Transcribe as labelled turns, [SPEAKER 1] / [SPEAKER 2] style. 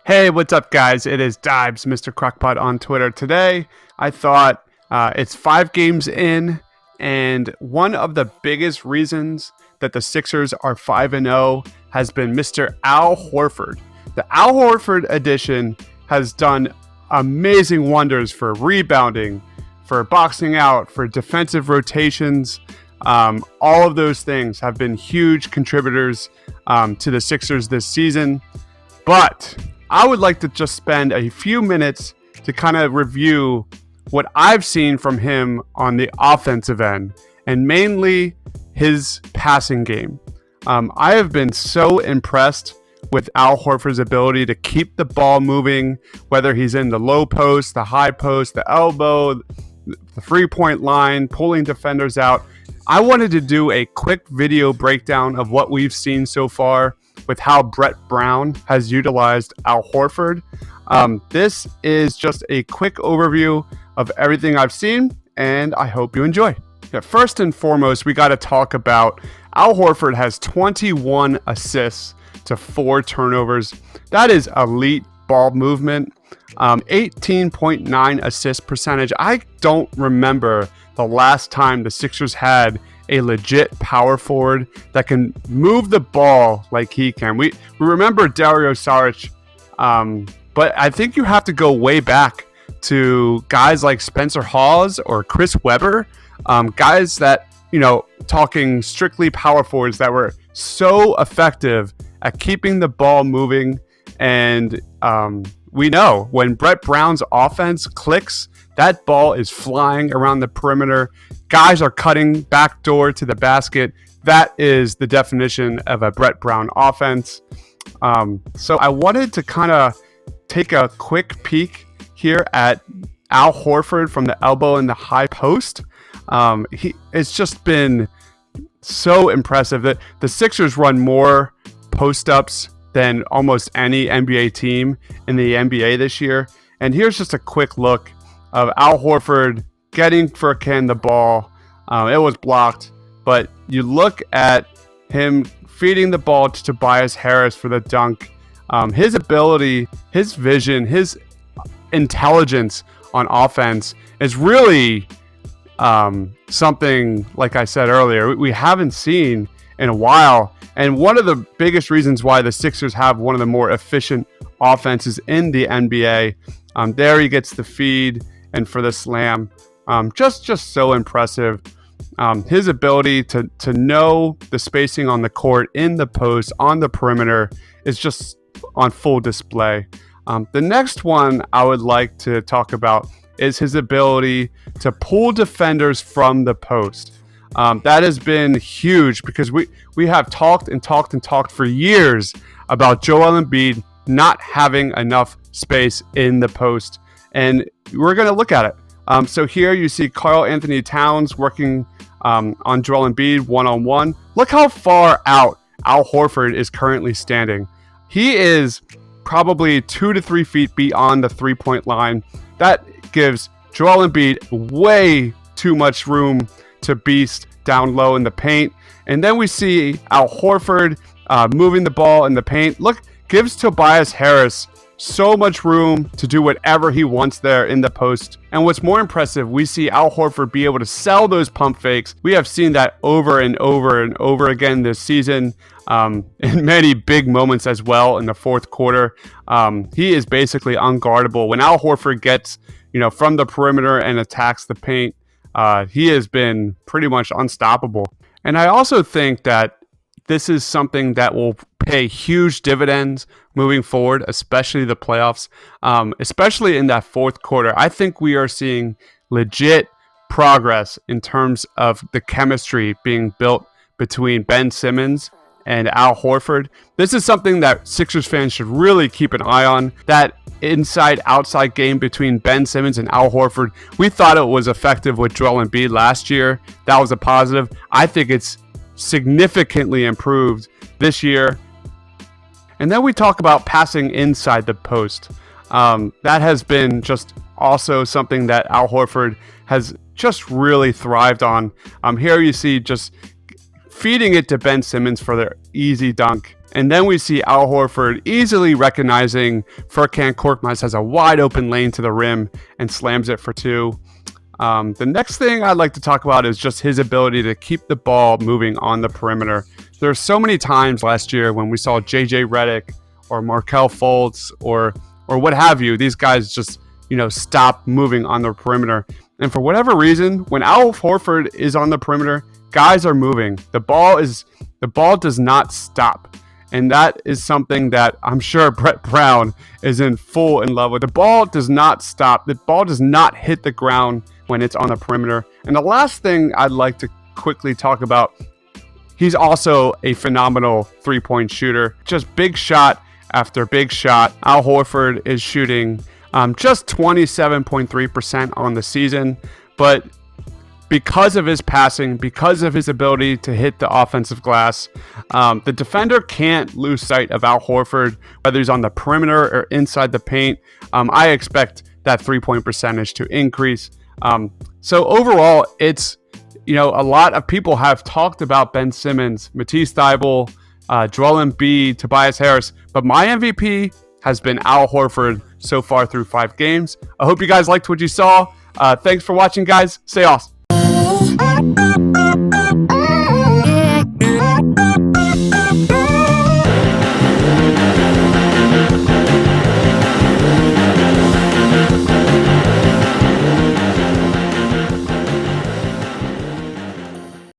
[SPEAKER 1] Hey, what's up, guys? It is Dibes, Mr. Crockpot on Twitter. Today, I thought it's 5 games in, and one of the biggest reasons that the Sixers are 5-0 has been Mr. Al Horford. The Al Horford edition has done amazing wonders for rebounding, for boxing out, for defensive rotations. All of those things have been huge contributors to the Sixers this season. But I would like to just spend a few minutes to kind of review what I've seen from him on the offensive end, and mainly his passing game. I have been so impressed with Al Horford's ability to keep the ball moving, whether he's in the low post, the high post, the elbow, the 3-point line, pulling defenders out. I wanted to do a quick video breakdown of what we've seen so far with how Brett Brown has utilized Al Horford. This is just a quick overview of everything I've seen, and I hope you enjoy. Yeah, first and foremost, we got to talk about Al Horford has 21 assists to 4 turnovers. That is elite ball movement. 18.9 assist percentage. I don't remember the last time the Sixers had a legit power forward that can move the ball like he can. We remember Dario Saric, but I think you have to go way back to guys like Spencer Hawes or Chris Webber, guys that, talking strictly power forwards that were so effective at keeping the ball moving. And we know when Brett Brown's offense clicks, that ball is flying around the perimeter. Guys are cutting backdoor to the basket. That is the definition of a Brett Brown offense. So I wanted to kind of take a quick peek here at Al Horford from the elbow in the high post. It's just been so impressive that the Sixers run more post-ups than almost any NBA team in the NBA this year. And here's just a quick look of Al Horford getting Furkan the ball. It was blocked, but you look at him feeding the ball to Tobias Harris for the dunk. His ability, his vision, his intelligence on offense is really something, like I said earlier, we haven't seen in a while. And one of the biggest reasons why the Sixers have one of the more efficient offenses in the NBA. There he gets the feed and for the slam. Just so impressive. His ability to know the spacing on the court, in the post, on the perimeter is just on full display. The next one I would like to talk about is his ability to pull defenders from the post. That has been huge because we have talked for years about Joel Embiid not having enough space in the post. And we're going to look at it. So here you see Karl Anthony Towns working on Joel Embiid one-on-one. Look how far out Al Horford is currently standing. He is probably 2 to 3 feet beyond the 3-point line. That gives Joel Embiid way too much room to beast down low in the paint. And then we see Al Horford moving the ball in the paint. Look, gives Tobias Harris so much room to do whatever he wants there in the post. And what's more impressive, we see Al Horford be able to sell those pump fakes. We have seen that over and over and over again this season, in many big moments as well in the fourth quarter. He is basically unguardable. When Al Horford gets, from the perimeter and attacks the paint, he has been pretty much unstoppable. And I also think that this is something that will pay huge dividends moving forward, especially the playoffs, especially in that fourth quarter. I think we are seeing legit progress in terms of the chemistry being built between Ben Simmons and Al Horford. This is something that Sixers fans should really keep an eye on. That inside-outside game between Ben Simmons and Al Horford, we thought it was effective with Joel Embiid last year. That was a positive. I think it's significantly improved this year. And then we talk about passing inside the post. That has been just also something that Al Horford has just really thrived on. Here you see just feeding it to Ben Simmons for their easy dunk. And then we see Al Horford easily recognizing Furkan Korkmaz has a wide open lane to the rim and slams it for 2. The next thing I'd like to talk about is just his ability to keep the ball moving on the perimeter. There's so many times last year when we saw JJ Redick or Markelle Fultz or what have you, these guys just, stop moving on the perimeter. And for whatever reason, when Al Horford is on the perimeter, guys are moving. The ball does not stop. And that is something that I'm sure Brett Brown is in love with. The ball does not stop. The ball does not hit the ground when it's on the perimeter. And the last thing I'd like to quickly talk about, he's also a phenomenal three-point shooter. Just big shot after big shot. Al Horford is shooting just 27.3% on the season. But because of his passing, because of his ability to hit the offensive glass, the defender can't lose sight of Al Horford, whether he's on the perimeter or inside the paint. I expect that three-point percentage to increase. So overall, it's, a lot of people have talked about Ben Simmons, Matisse Thybulle, Joel Embiid, Tobias Harris, but my MVP has been Al Horford so far through 5 games. I hope you guys liked what you saw. Thanks for watching, guys. Stay awesome.